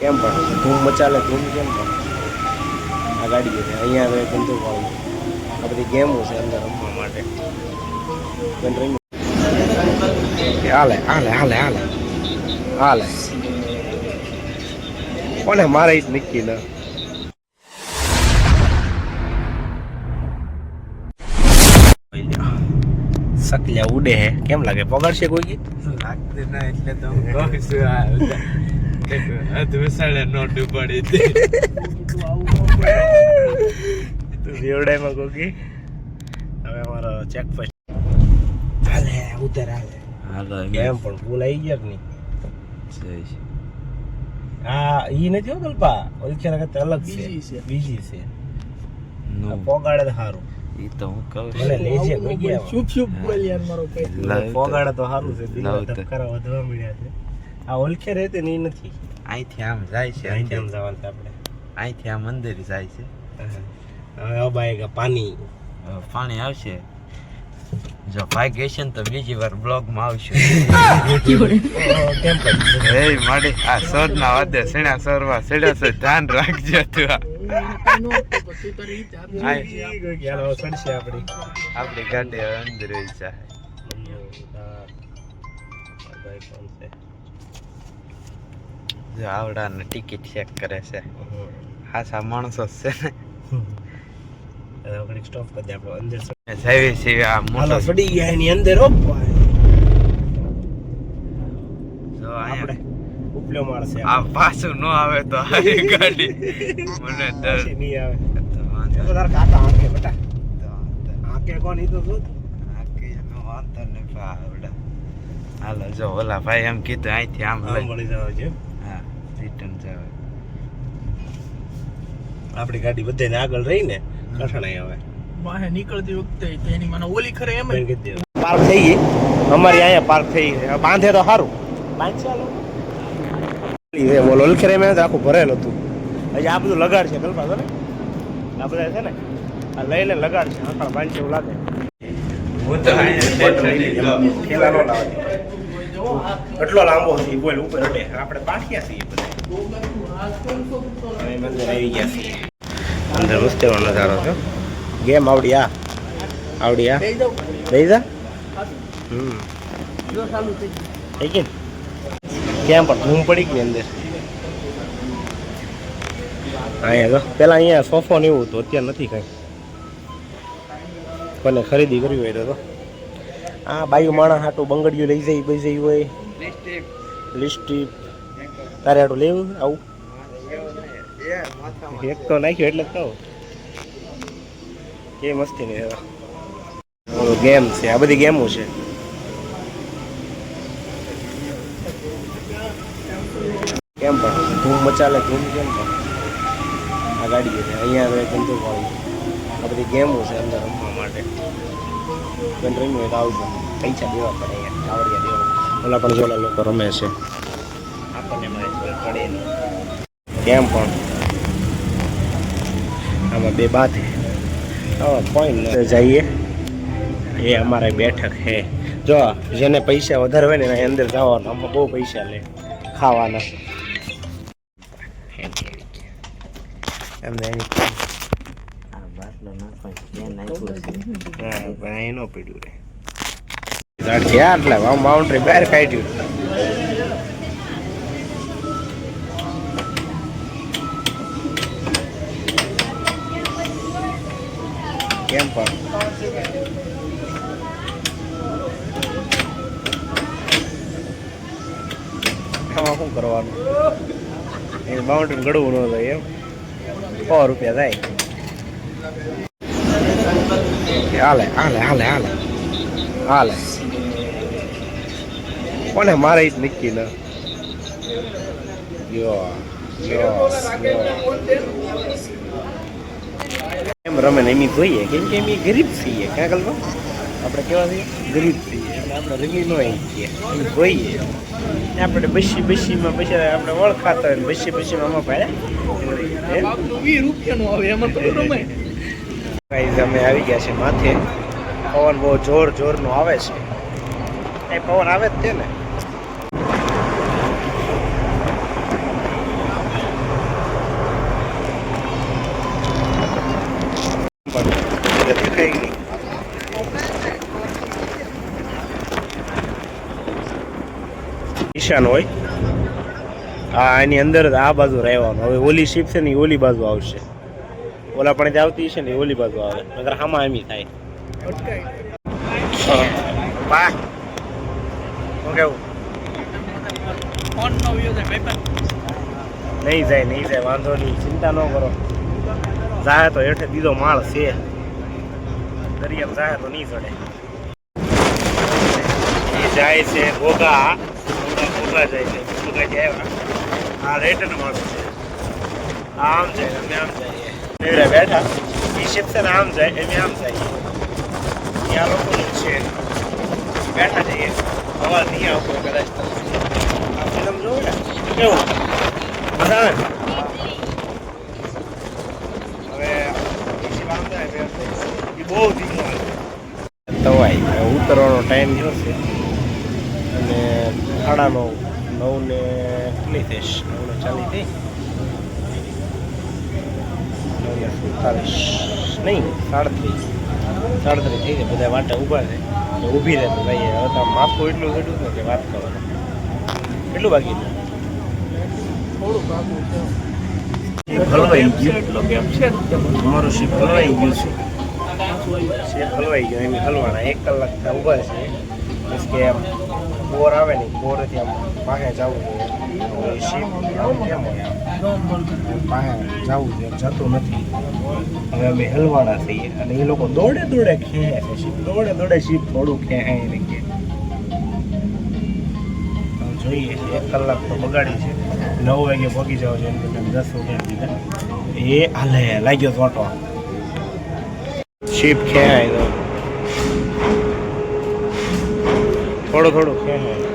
કેમ પણ ધૂમ મચાલે ધૂમ કેમ પણ આ ગાડી છે અહીંયા આગળ ગંદુ પાડું આ બધી ગેમો છે અંદર રમવા માટે હાલે હાલે હાલે હાલે હાલે કોને મારે જ નક્કી ના સકલ્યા ઉડે હે કેમ લાગે પગાડશે કોઈ લાગતે ના એટલે તો હું કહું છું આ અધવસાડે નોટ પડી હતી તું બેવડાઈમાં કોકી હવે અમારો ચેકપોસ્ટ હાલે ઉતર હાલે હાલો કેમ પણ ભૂલ આવી ગયા કે નહીં સહી છે હા ઈ નથી હો કલ્પા ઓલી ખેલા કરતા અલગ છે બીજી છે પોગાડે તો સારું ઈ તો હું કહું મને લેજે કોઈ ગયા શુભ શુભ બોલ યાર મારો ભાઈ પોગાડે તો સારું છે દિલના ધબકારા વધવા મળ્યા છે આ ઓલખે રહેતે ને ઈ નથી અહીંથી આમ જાય છે અહીંથી આમ જવાનું છે આપણે અહીંથી આમ અંદર જાય છે હવે અબાય પાણી પાણી આવશે જો ભાગ્ય છે ને તો બીજી વાર બ્લોગ માં આવશું કેમ પણ એ માડી આ સોર ના વાદે સેણા સોરવા સેડા સે ધ્યાન રાખજો તું સડશે આપણી આપણી ગાડી હવે અંદર રહી જાય જો આવડાને ટિકિટ ચેક કરે છે ખાસા માણસો છે ને આપણે સ્ટોપ કરી દે આપણે અંદર સાવી સીવી આ મોટો સડી ગયા એની અંદર હો જો આપણે ઉપલો માળ છે આ પાછું ન આવે તો આ ગાડી મને ડર નહીં આવે તો તાર કાકા આંકે બેટા આંકે કોણ ઈ તો શું હાલો જો ઓલા ભાઈ એમ કીધું અહીંથી આમ લઈ મળી જવા છે હા રિટર્ન જવાય આપણી ગાડી બધાને આગળ રહી ને કઠણાઈ આવે બહાર નીકળતી વખતે તેની મને ઓલી ખરે એમ પાર્ક થઈ ગઈ અમારી અહીંયા પાર્ક થઈ ગઈ બાંધે તો સારું બાંધ ચાલો ઓલ ખેરે મેં આખું ભરેલું હતું હજી આ બધું લગાડ છે ગલપા તો ને આ બધા છે ને આ લઈને લગાડ છે આખા બાંધ એવું લાગે હું તો ઠેલા નો લાવે એટલો લાંબો છે બોલ ઉપર અડે આપણે પાઠ્યા છીએ બધા મંદિર આવી ગયા છીએ અંદર મુસ્તેનો નજારો છે ગેમ આવડી આ લઈ જા થઈ ગઈ કેમ પણ ધૂમ પડી ગઈ અંદર અહીંયા તો પેલા અહીંયા સોફો ને એવું હતું અત્યારે નથી કઈ કોને ખરીદી કરવી હોય તો આ બાયું માણસ હાટું બંગડીયું લઈ જાય બઈ હોય લિસ્ટીપ તારે હાટું લેવું આવું એક તો નાખ્યું એટલે કહું કે મસ્તી નહીં ગેમ છે આ બધી ગેમો છે કેમ પણ ધૂમ મચાલે ધૂમ કેમ પણ આ ગાડી છે અહીંયા આગળ ગંદુ પાડું આ બધી ગેમો છે અંદર રમવા માટે પણ રમ્યું હોય તો આવજો પૈસા દેવા પડે અહીંયા કાવડિયા દેવા ઓલા પણ જોલા લોકો રમે છે આપણને મળે પડે નહીં કેમ પણ આમાં બે બાત પોઈન્ટ જઈએ એ અમારે બેઠક છે જો જેને પૈસા વધારે હોય ને એના અંદર જવાનું આમાં બહુ પૈસા લે ખાવાના એમને એનો પીડ્યું રે એટલે બાઉન્ડ્રી બહાર કાઢ્યું કેમ પણ આમાં શું કરવાનું એ બાઉન્ડ્રી ગળવું ન થાય એમ ₹100 થાય હાલે હાલે હાલે હાલે હાલે કોને મારે જ નક્કી ના એમ રમે ને એમ જોઈએ કેમ કે એમ ગરીબ છીએ ક્યાં કલ્પા આપણે કેવા છીએ ગરીબ છીએ એટલે આપણે રમી ન છીએ એમ જોઈએ આપણે બસીમાં પછી આપણે ઓળખાતા હોય બસીમાં આમાં ભાઈ ₹20 આવે એમાં તો રમે અમે આવી ગયા છે માથે પવન બહુ જોરનો આવે છે એ પવન આવે જ છે ને પણ દેખાય નહીં. ઈશાન હોય હા, એની અંદર જ આ બાજુ રહેવાનું. હવે ઓલી શીપ છે ને એ ઓલી બાજુ આવશે. ઓલા પણ આવતી છે ને એ ઓલી બાજુ આવે, નકર હામાં એમી થાય. વાહ શું કેવું? ફોન નો વ્યૂ છે ભાઈ. નહીં જાય વાંધો નહીં, ચિંતા ન કરો. જાય તો હેઠે બીજો માળ છે, દરિયામાં જાય તો નહીં ચડે. એ જાય છે ઘોઘા જાય છે. ઘોઘા આવ્યા આ રેટનો માળ છે. આમ જાય અમે આમ જઈએ. એવડે બેઠા એ શિપ છે ને આમ જાય એમ આમ જાય. ત્યાં લોકોનું છે બેઠા જઈએ. અવાજ નહીં આવતો કદાચ. આ ફિલ્મ જોવો ને કેવું મજા આવે ને? હવે એ બહુ ધીમો આવે. તવાય ઉતરવાનો ટાઈમ થયો છે અને 9:30 ને કેટલી થઈશ? 9:40 થઈ. 9:47 નહીં 37 થઈ જાય. બધા વાટે ઊભા છે. ઊભી રહે તો ભાઈ હવે તો માથું એટલું ચડ્યું હતું કે વાત કરવાનું. કેટલું બાકી છે? થોડું બાબુ છે. હલવાઈ ગયું છે અમારું શીપ હલવાઈ ગયું છે. શીપ હલવાઈ ગયું એમ હલવાના 1 કલાક ઊભા છે. બસ કે આમ બોર આવે ને બોરથી આમ પાસે જવું જોઈએ. શીપ આમ કેમ હોય પાસે જવું જોઈએ, જતું નથી. હવે અમે હલવાના થઈએ અને એ લોકો દોડે ખેંચે છે શીપ. દોડે શીપ થોડું ખેંચાય ને કે જોઈએ 1 કલાક તો બગાડી છે. 9 વાગે પહોંચી જાવ છે એમ કે 10 વાગે દીધા એ હાલે લાગ્યો ફોટો. શીપ ખેંચાય તો થોડું ખેંચાય.